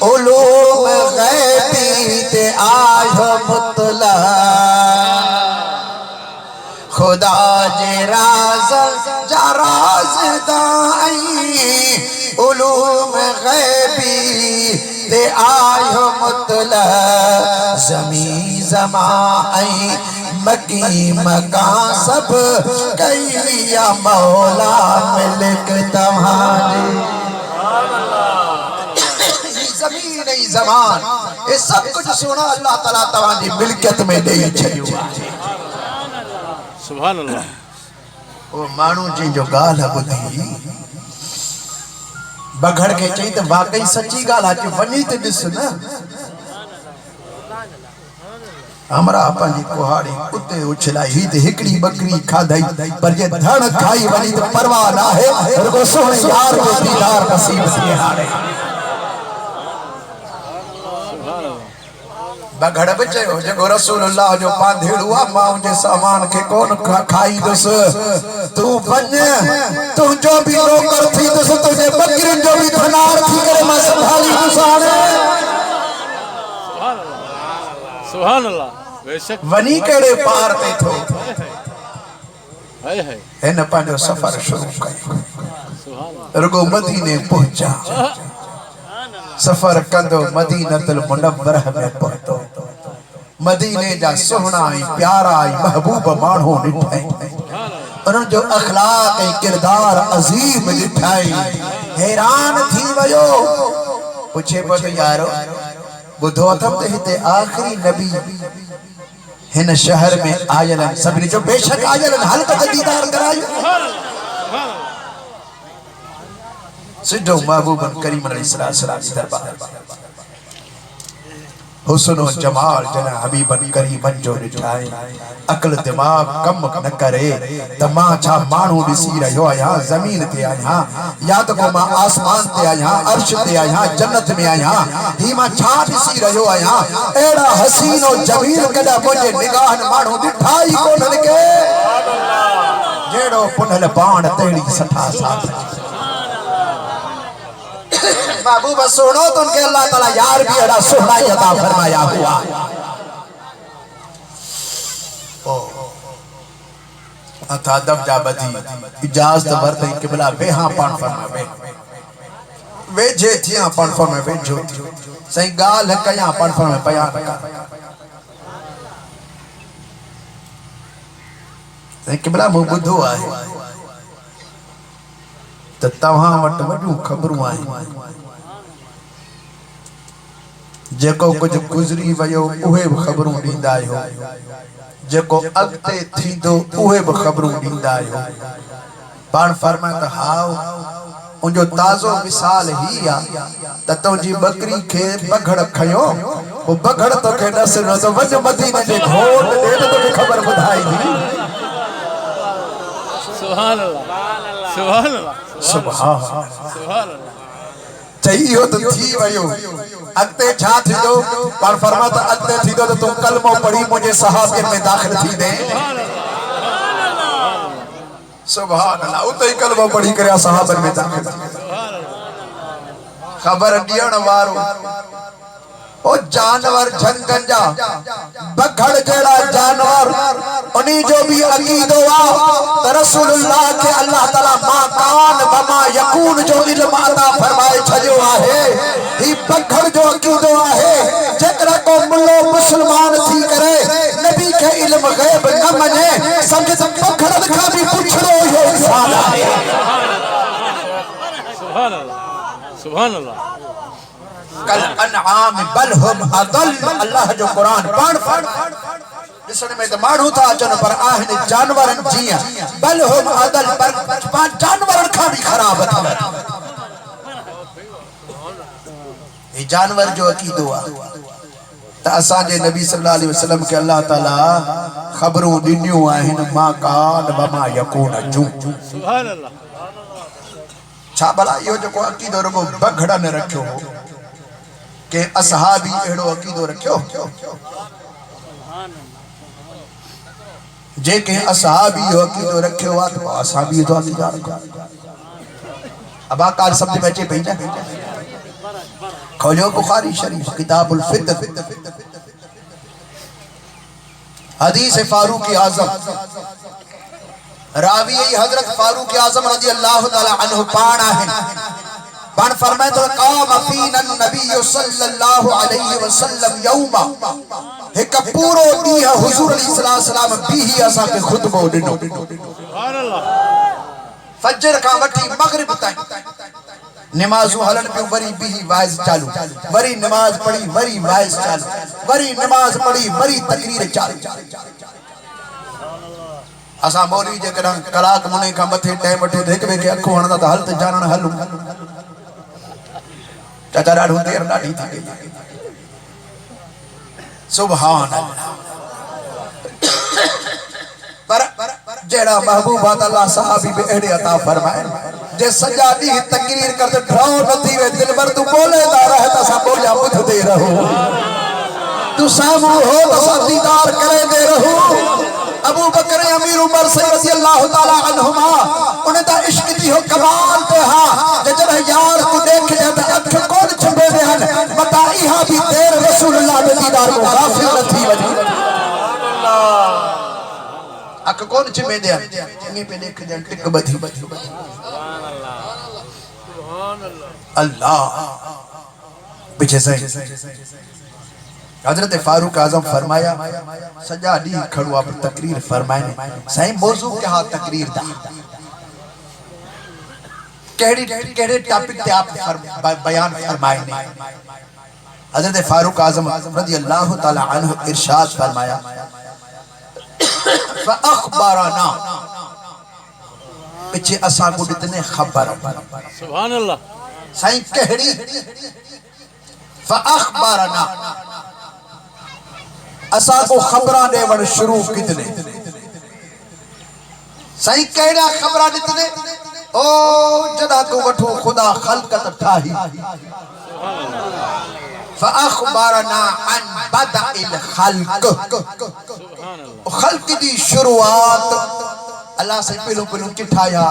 علوم غیبی تے آئے مطلع خدا جی رازل جراز دائی علوم غیبی تے آئے مطلع زمین زمائی مکی مکان سب کئی یا مولا ملک تمہاری زمین ای زمان یہ سب کچھ سونا اللہ تعالیٰ تمہاری ملکت میں نہیں چھڑی ہوا سبحان اللہ وہ مانو جی جو گال ہے بدھی بگھڑ کے چاہیے تو واقعی سچی گال ہے کہ ونی تے ڈس نا ہمارا اپنی کوہاڑی کتے اچھلائی ہی تے ہکڑی بکری کھا دائی پر یہ دھڑ کھائی ونی تو پرواہ نہ ہے رکو سونے یار کو دیدار نصیب سے ہارے بگھڑ بچے ہو جگو رسول اللہ جو پاندھیڑ ہوا ماں جے سامان کے کون کھائی دس تو بن تو جو بھی نوکر تھی دس تجھے بکری جو بھی دھنار تھی کرے میں سنبھالی دسانے سبحان اللہ بے شک ونی کڑے پار تے تھو ہے ہے نا پانجو سفر شروع کئی سبحان اللہ رگو مدینے پہنچا سفر کندو مدینہ المنورہ میں پہنچو مدینے جا سہنا آئی پیارا آئی محبوب مانہو نٹھائی انہوں جو اخلاق کردار عظیم نٹھائی حیران تھی ویو پوچھے پوچھے یارو بدھو تم تے آخری نبی ہن شہر میں آجلن سبنی جو بے شک آجلن حلقہ دیدار کرائی سجھو محبوب کریم علیہ السلام کی دربار حسن و جمال جنا حبیبن قریبن جو نٹھائے عقل دماغ کم نہ کرے تمام چھا مانو ڈسی رہو آیا زمین تے آیا یا تو کو ماں آسمان تے آیا عرش تے آیا جنت میں آیا ہی ماں چھا ڈسی رہو آیا ایڑا حسین و جمیل کدا مجھے نگاہ مانو ڈٹھائی کو نلکے جیڑو پنہل بان تیڑی سٹھا ساتھ محبوب سنو تو ان کے اللہ تعالیٰ یار بھی اڑا سہرائی عطا فرمایا ہوا اتھا دب جا بدھی اجازت برتے ہی قبلہ وے ہاں پان فرما وے جے تھی ہاں پان فرما وے جو تھی صحیح گال ہے کیاں پان فرما بیان کر صحیح قبلہ مبدھو آئے تتاوہاں وٹ وڈو خبروں آئیں جیکو کچھ گزری ویو اوہے خبروں ڈیندائے ہو جیکو اگتے تھی دو اوہے خبروں ڈیندائے ہو پان فرمائے تو ہاؤ ان جو تازو مثال ہی آ تتوں جی بکری کے بگھڑ کھیو وہ بگھڑ تو کے نصر نہ تو وجہ مدینہ جے گھوٹ دے تو کہ خبر بدھائی دی سبحان اللہ سبحان اللہ سبحان سبحان اللہ چاہیے ہو تو تھی ویو اگتے چھا تھی دو پر فرماتا اگتے تھی دو تو تم کلمہ پڑھی مجھے صحابین میں داخل تھی دیں سبحان اللہ او تو ہی کلمہ پڑھی کریا صحابین میں داخل تھی خبر دیان وارو او جانور جھنگنجا بگھڑ جیڑا جانور انہی جو بھی عقید ہوا رسول اللہ کے اللہ تعالیٰ ما کان وما یکون جو علم عطا فرمائے چھجو آہے ہی بگھڑ جو عقید ہوا ہے جکرہ کو ملو مسلمان تھی کرے نبی کے علم غیب نہ منے سمجھے بگھڑ دکھا بھی پوچھ لو یہ انسان آئے سبحان اللہ سبحان اللہ کل انعام بل ہم اضل اللہ جو قرآن پڑھ جسنے میں دماغو تھا جن پر آہن جانورن جیاں بل ہم اضل پر جانورن کھا بھی خراب تھا یہ جانور جو عقید ہوا تا اساجے نبی صلی اللہ علیہ وسلم کے اللہ تعالیٰ خبروں دنیوں آہن ما کان وما یکون جو سبحان اللہ چھا بلا یہ جو کو عقید ہو رکھو بگھڑا نے رکھو کہ اصحابی اڑو عقیدو رکھو جے کہ اصحابی عقیدو رکھو تو اصحابی تو عقیدہ رکھو اب آقا سمجھ بچے بھیجا کھولو بخاری شریف کتاب الفتن حدیث فاروق اعظم راوی حضرت فاروق اعظم رضی اللہ تعالی عنہ پانا ہے بان فرمائے تو قام فینا النبی صلی اللہ علیہ وسلم یوما ایک پورو دیا حضور علیہ السلام بھی ہی ایسا کہ خطبہ ڈنو سبحان اللہ فجر کا وٹی مغرب تائیں نمازو حلن پہ وری بھی وائز چالو وری نماز پڑھی وری وائز چالو وری نماز پڑھی وری تقریر چالو اسا مولوی جے کرن کلاک منے کا متھے ٹائم وٹھو دیکھ وے کہ اکھو ہندا تا حل تے جانن حلو چاچا ڈاڑھو دیر ڈاڑھی تھی گئی سبحان اللہ پر جیڑا محبوبات اللہ صحابی بے اڑے عطا فرمائے جے سجادی ہی تقریر کرتے ڈھاؤ نتی وے دل بر تو بولے دا رہتا سا بوجا بدھ دے رہو تو سامو ہو تو سا دیدار کرے دے رہو ابو بکر امیر عمر سے رضی اللہ تعالی عنہما انہیں دا عشق دی ہو کمال پہ ہاں جب یار کو دیکھ جب اکھ کون چھپے دے ہن بتائی ہاں بھی دیر رسول اللہ میں دیدار کو غافل نہ تھی وجہ اکھ کون چھپے دے ہن انہیں پہ دیکھ جن ٹک بدھی اللہ پیچھے سے حضرت فاروق اعظم فرمایا سجادی کھڑوا پر تقریر فرمائے صحیح موضوع کہا تقریر دا کہڑے ٹاپک تے آپ بیان فرمائے حضرت فاروق اعظم رضی اللہ تعالی عنہ ارشاد فرمایا فاخبرنا پچھے اسا کو اتنے خبر سبحان اللہ صحیح کہڑی فاخبرنا اسا کو خبران دے ون شروع کتنے صحیح کہنا خبران اتنے او جدا کو وٹھو خدا خلقت ٹھاہی فاخبرنا عن بدء الخلق خلق دی شروعات اللہ سے پہلو پہلو کٹھایا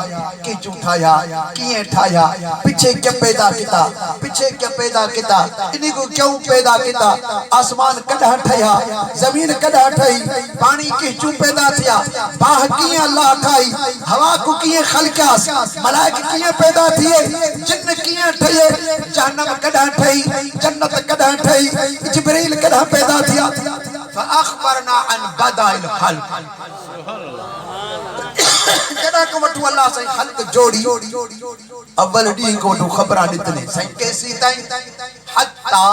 کیچو ٹھایا کیے ٹھایا پچھے کیا پیدا کیتا پچھے کیا پیدا کیتا انہی کو کیوں پیدا کیتا آسمان کڑھا ٹھایا زمین کڑھا ٹھائی پانی کیچو پیدا تھیا باہ کیے اللہ ٹھائی ہوا کو کیے خلقیاس ملائک کیے پیدا تھیے جن کیے ٹھائیے جہنم کڑھا ٹھائی جنت کڑھا ٹھائی جبریل کڑھا پیدا تھیا فاخبرنا عن بدء الخلق جدا کو وٹو اللہ سے خلق جوڑی اول ڈی کو وٹو خبران اتنے سائیں کیسی تائیں حتی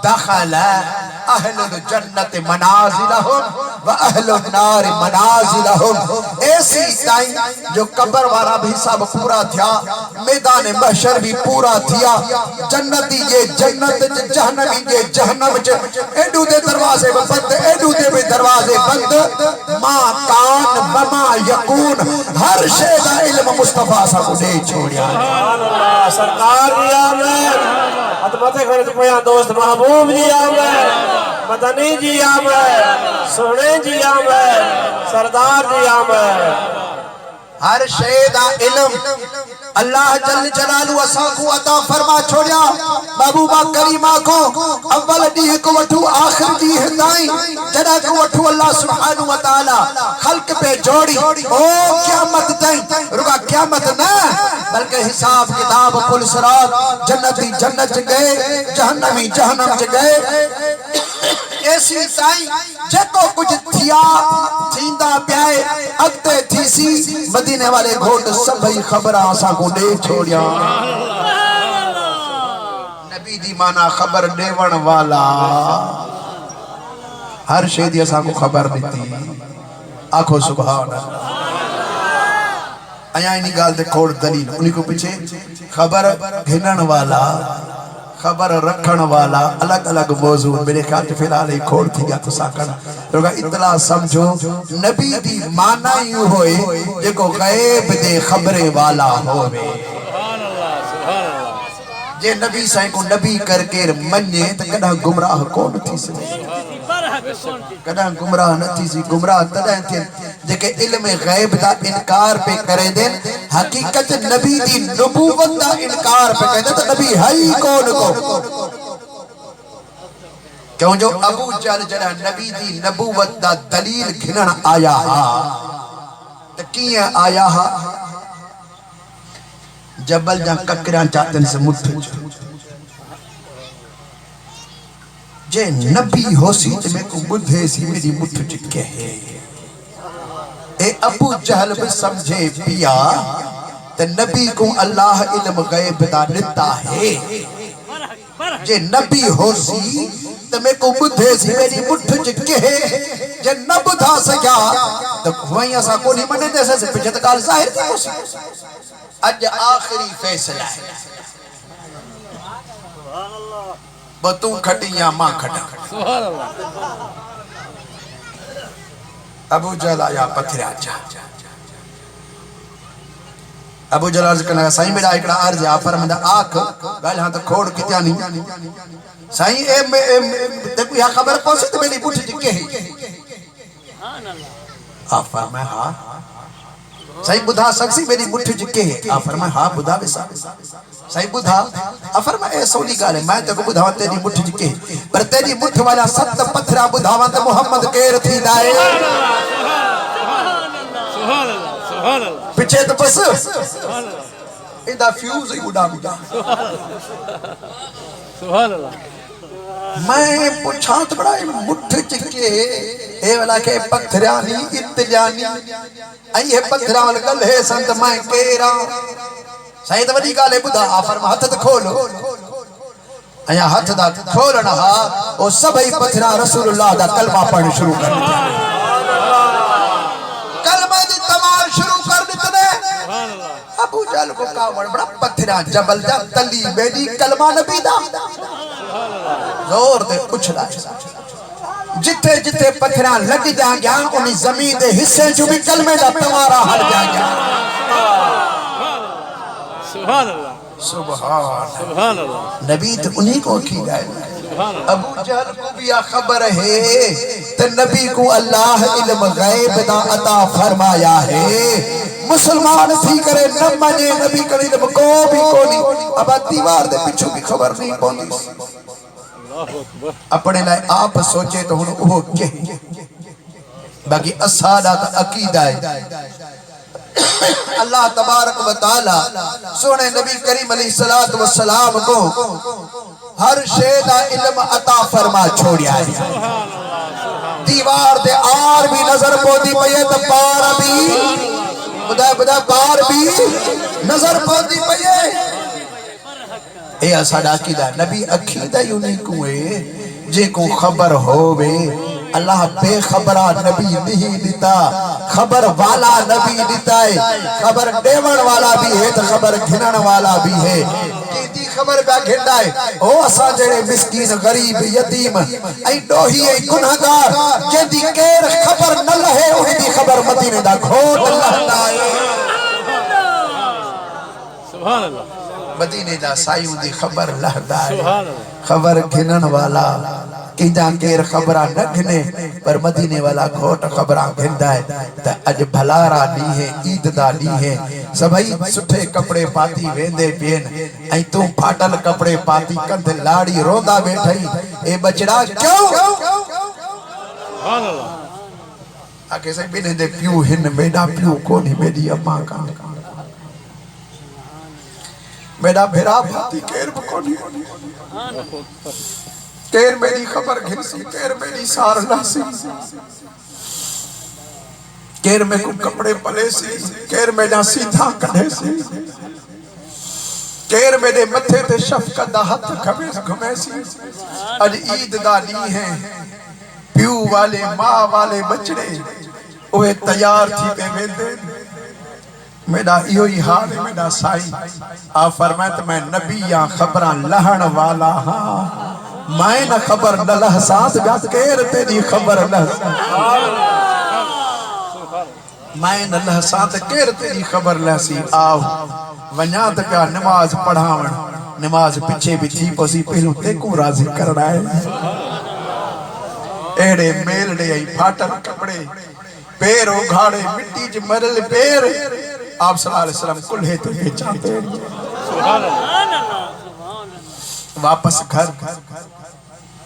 دخل اہل الجنت منازلہم وَأَهْلُ النَّارِ مَنَازِلَهُمْ ایسی ٹائم جو قبر والا بھی سب پورا تھیا میدان محشر بھی پورا تھیا جنتی یہ جنت جہنمی یہ جہنم ایڈو دے دروازے بند ایڈو دے بھی دروازے بند ما کان وما یکون ہر شے دا علم مصطفیٰ سا کو دے چھوڑیا سرکار جی آمین خدمت کرنے پہیاں دوست محبوب جی آمین مدنی جی آمین سونے جی آمین سردار جی آمین ہر شے دا علم اللہ جل جلالہ اساں کو عطا فرما چھوڑیا محبوبہ کریمہ کو اول دیہ کو وٹھو آخر دیہ دائیں جنہ کو وٹھو اللہ سبحانہ وتعالی خلق پہ جوڑی او قیامت دائیں رکا قیامت نہ بلکہ حساب کتاب پل سرات جنتی جنت گئے جہنمی جہنم گئے ایسی سائیں جتو کچھ تھیا تھیندہ پیائے اگتے تھی سی مدینے والے گھوٹ سبھی خبر آسا کو دے چھوڑیا نبی دی مانا خبر دیون والا ہر شیدی آسا کو خبر دیتی آنکھو سبحان آیا انہی گال دے کھوڑ دلیل انہی کو پیچھے خبر گھنن والا خبر رکھن والا الگ الگ موضوع میرے خیال فی الحال ایک کھوڑ تھی گیا تو ساکن لوگا اطلاع سمجھو نبی دی معنی یوں ہوئے جیکو غیب دے خبر والا ہوئے جے نبی سائیں کو نبی کر کے مننے تو کدھا گمراہ کون تھی سے کدھا گمراہ نہ تھی سی گمراہ تدہ تھی جے کہ علم غیب دا انکار پہ کرے دیں حقیقت نبی دی نبوت دا انکار پہ کرے دیں تو نبی ہائی کون کو کیوں جو ابو جہل جڑا نبی دی نبوت دا دلیل گھنن آیا ہا تو کیے آیا ہا جبل جہاں ککران چاہتن سے مٹھ جے نبی ہو سی جے میں کو بدھے سی میری مٹھ چکے ہے اے ابو جہل بھی سمجھے پیا تے نبی کو اللہ علم غیب دا نتا ہے جے نبی ہو سی تے میں کو بدھے سی میری مٹھ چکے ہے جے نہ بدھا سکیا تو وہیں ایسا کو نہیں منے دے سے پچھت کال ظاہر تھی ہو سی اج آخری فیصلہ ہے بتوں کھٹی یا ماں کھٹا ابو جہل آیا پتھر آجا ابو جہل عرض کرنا سائیں میرا ایکڑا عرض ہے آفر میں آکھ گال ہاں تو کھوڑ کتیا نہیں سائیں دیکھو یہ خبر پہنچے تو میری بوٹھ جکے ہیں آفر میں ہاں سائیں بدھا سکسی میری مٹھ جکے ہے آفر میں ہاں بدھا بسا سائیں بدھا آفر میں اے سولی گالے میں تے کو بدھا تیری مٹھ جکے ہے پر تیری مٹھ والا ست پتھرہ بدھا تے محمد کیر تھی دائے سبحان اللہ سبحان اللہ پچھے تو پس ایدہ فیوز ہی اڑا بڑا سبحان اللہ میں پوچھات بڑا مٹھ چکے اے والا کہ پتھرانی اتجانی آئیے پتھران گل ہے سنت میں کیرا سائید وڈی گالے بدھا آفر میں ہاتھ کھولو آیا ہاتھ دا کھولنا او سبھی پتھران رسول اللہ دا کلمہ پڑھنے شروع کر دیتے کلمہ دی تمام شروع کر دیتے ابو جہل کو کاوڑ بڑا پتھران جبل دا تلی بیدی کلمہ نبی دا زور دے اچھلا جتے جتے پتھران لگ جا گیا انہیں زمین دے حصے جو بھی کلمے دا تمہارا ہر جا گیا سبحان اللہ سبحان اللہ نبی تو انہی کو کی جائے ابو جہل کو بھی خبر ہے تو نبی کو اللہ علم غیب دا عطا فرمایا ہے مسلمان تھی کرے نہ منے نبی کرے علم کو بھی کونی اب دیوار دے پچھو بھی خبر نہیں پوندی اپنے لائے آپ سوچے تو انہوں وہ کہیں باقی اسادات عقیدہ ہے اللہ تبارک و تعالی سونے نبی کریم علیہ السلام کو ہر شیدہ علم عطا فرما چھوڑیا ہے دیوار دے آر بھی نظر پوندی پئے تو پار بھی بدہ پار بھی نظر پوندی پئے اے اساڑا عقیدہ نبی عقیدہ یوں نہیں کوئے جے کو خبر ہووے اللہ بے خبرہ نبی نہیں دیتا، خبر والا نبی دیتا ہے، خبر دیون والا بھی ہے تو خبر گھنن والا بھی ہے۔ کی خبر پہ گھنڈا ہے او اسا جڑے مسکین غریب یتیم ائی ڈوہی ائی گنہگار جن دی کیر خبر نہ لہے ان دی خبر مدینے دا کھوٹ لہندا ہے۔ سبحان اللہ مدینے دا سائیوں دی خبر لہدا ہے، خبر گھنن والا کیجاں کیر خبرہ نہ گھنے پر مدینے والا کھوٹ خبرہ گھندا ہے۔ تا اج بھلارا لی ہے، عید دا لی ہے، سبھائی سٹھے کپڑے پاتی ویندے پین ائی تو پھاٹل کپڑے پاتی کندھ لاڑی روندا بیٹھائی اے بچڑا کیوں؟ سبحان اللہ آگے سے بینے دے پیو ہن میڈا پیو کونی میری اماں کا میڈا بھیرا بھاتی کیر بکونی کیر میری خبر گھن سی کیر میری سار لاسی کیر میں کو کپڑے پلے سی کیر میڈا سیدھا کڑھے سی کیر میرے متھے تے شفقت دا ہتھ گھمے سی اج عید دا لی ہیں پیو والے ماں والے بچڑے اوہ تیار تھی پہ ویندے میڈا ایوئی حال ہے میڈا سائی آپ فرمائے تو میں نبی یا خبران لہن والا ہاں میں نہ خبر نہ لحساس بیات کیر تیری خبر لحساس میں نہ لحساس کیر تیری خبر لحسی آو ونیات پیا نماز پڑھاون نماز پچھے بھی تھی پوسی پہلو تیکو راضی کر رہا ہے ایڑے میل ڈے آئی پھاٹل کپڑے پیر اگھاڑے مٹی جو مرل پیر آپ صلی اللہ علیہ وسلم کلھے تو یہ چاہتے ہیں واپس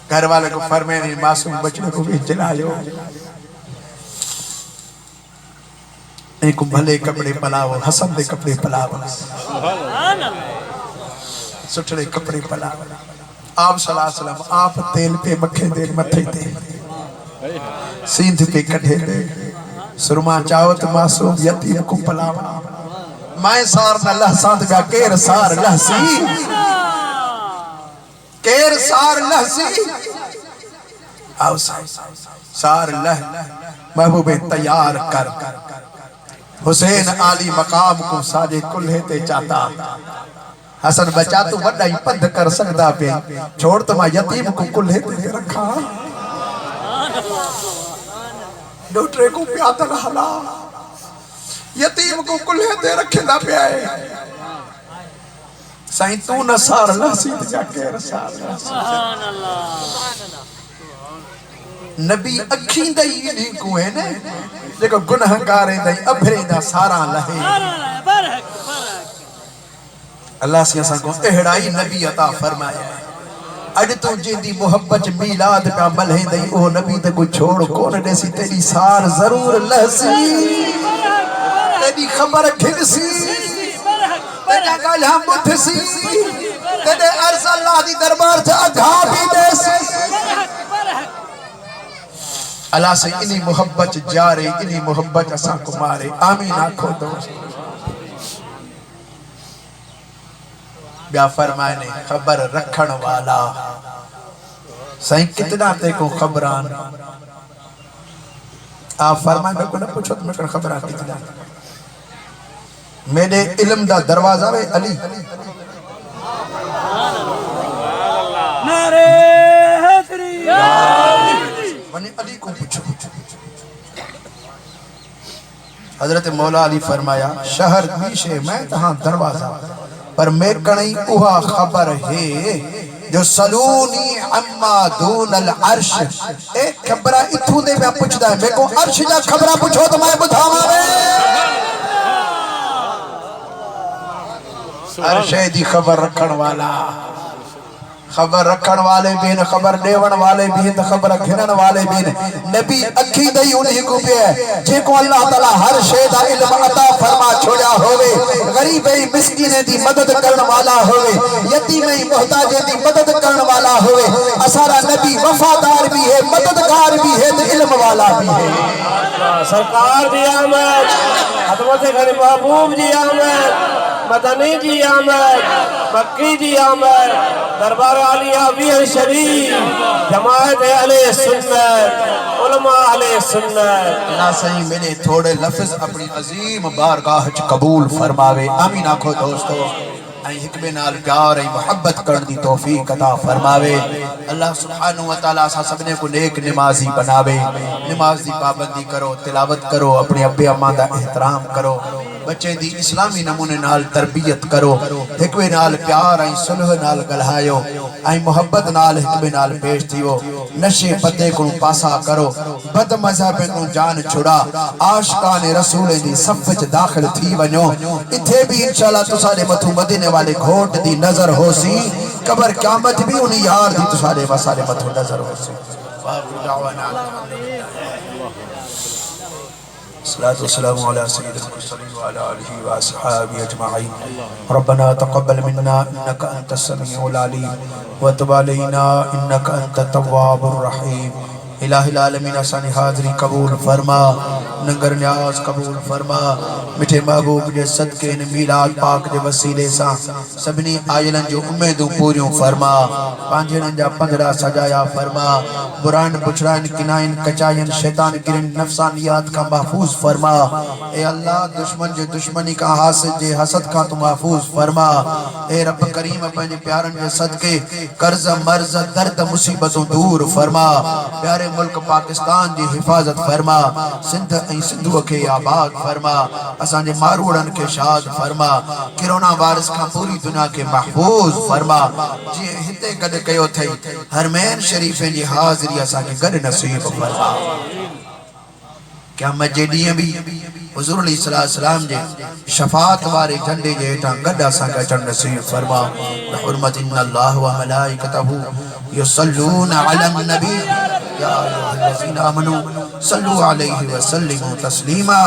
گھر والے کو فرمائے نہیں معصوم بچنے کو بھی جلائیو ایک کو بھلے کپڑے پلاو حسن دے کپڑے پلاو سٹھڑے کپڑے پلاو آپ صلی اللہ علیہ وسلم آپ تیل پہ مکھے دے متھے دے سیندھ پہ کڑھے دے سرما چاوت معصوم یتیم کو پلاو میں سار نہ لحسان دیا کیر سار لحسی کیر سار لحسی آؤ سار لح محبوب تیار کر حسین عالی مقام کو ساجے کلھے تے چاہتا حسن بچا تو وڈا ہی پندھ کر سکتا پہ چھوڑ تو میں یتیم کو کلھے تے رکھا ڈوٹرے کو پیادل حلا یتیم کو کلھے تے رکھے دا پہ آئے سائیں تو نہ سار لحسید جا کے رسال نبی اکھیں دائی نہیں کوئے نے لیکن گناہ کاریں دائی ابھریں دا سارا لہے اللہ سے اساں کو اہڑائی نبی عطا فرمایا ہے اڈ تو جیندی محبت میلاد پہ ملہیں دائی اوہ نبی تے کوئی چھوڑ کون دیسی تیری سار ضرور لحسی تیری خبر گھن سی تیرا گل ہم بدھ سی تیرے عرض اللہ دی دربار سے اگھا بھی دے سی اللہ سے انہی محبت جارے انہی محبت اساں کو مارے آمین آنکھو دوست بیا فرمائے نے خبر رکھن والا سائیں کتنا تے کو خبران آپ فرمائے میں کو نہ پوچھو تو میں کن خبران کتنا میرے علم دا دروازہ ہے علی نعرہ حیدری ونی علی کو پوچھو حضرت مولا علی فرمایا شہر میشے میں تہاں دروازہ پر میں کنئی اوہا خبر ہے جو سلونی اما دون العرش ایک خبرہ اتھو دے میں پوچھتا ہے میں کو عرش جا خبرہ پوچھو تو میں بدھا مارے عرش دی خبر رکھن والا خبر رکھن والے بین خبر دیون والے بین خبر گھنن والے بین نبی اکھی دئی انہی کو پہ ہے جے کو اللہ تعالیٰ ہر شہد علم عطا فرما چھوڑا ہوئے غریبی مسکینے دی مدد کرن والا ہوئے یتیمی محتاجے دی مدد کرن والا ہوئے اسارا نبی وفادار بھی ہے مددگار بھی ہے تو علم والا بھی ہے سرکار دی آمد حضرت گھر محبوب دی آمد مدنی دی آمد مکی دی آمد دربار عالیہ ویر شریف جماعت علیہ سنت علماء اہل سنت اللہ صحیح میرے تھوڑے لفظ اپنی عظیم بارگاہ چ قبول فرماوے آمین آکھو دوستو اے حکمے نال پیار اے محبت کرن دی توفیق عطا فرماوے اللہ سبحانہ وتعالی اسا سبنے کو نیک نمازی بناوے نماز دی پابندی کرو تلاوت کرو اپنے ابے اماں دا احترام کرو بچے دی اسلامی نمونے نال تربیت کرو حکمے نال پیار اے صلح نال گلہایو اے محبت نال حکمے نال پیش تھیو نشے پتے کو پاسا کرو بد مذہب کو جان چھڑا عاشقان رسول دی صف وچ داخل تھی ونجو ایتھے بھی انشاءاللہ تساڈے متھوں مدینے والے گھوٹ دی نظر ہو سی قبر قیامت بھی انہی یار دی تساڈے وسارے متھوں نظر ہو سی الصلاة والسلام على سيد المرسلين وعلى آله وأصحابه أجمعين ربنا تقبل منا إنك أنت السميع العليم وتب علينا إنك أنت التواب الرحيم الہ العالمین اسانی حاضری قبول فرما ننگر نیاز قبول فرما مٹھے محبوب جے صدقے میلاد پاک دے وسیلے سا سبنی آئلن جو امیدوں پوریوں فرما پانجھنن جا پندرہ سجایا فرما بران بچرائن کنائن کچائن شیطان گرن نفسانیات کا محفوظ فرما اے اللہ دشمن جو دشمنی کا حاسد جے حسد کا تو محفوظ فرما اے رب کریم اپنے پیارن جے صدقے قرض مرض درد مصیبتوں دور فرما پیارے ملک پاکستان دی حفاظت فرما سندھ این سندھو کے آباد فرما اسان جے ماروڑن کے شاد فرما کرونا وائرس کا پوری دنیا کے محفوظ فرما جی ہتے گڈ کیو تھئی حرمین شریفین جی حاضری اسان کے گڈ نصیب فرما قیامت جے ڈیئں بھی حضور علیہ السلام جے شفاعت وارے جھنڈے جے ہٹاں گڈ اسان کا چڑھ نصیب فرما بحرمت ان اللہ و ملائکتہ یصلون علی النبی یا ایھا الذین آمنوا صلوا علیہ وسلموا تسلیما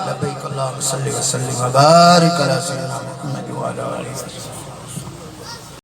لبیک اللہم صلی وسلم وبارک علی سیدنا محمد وعلی آلہ وسلم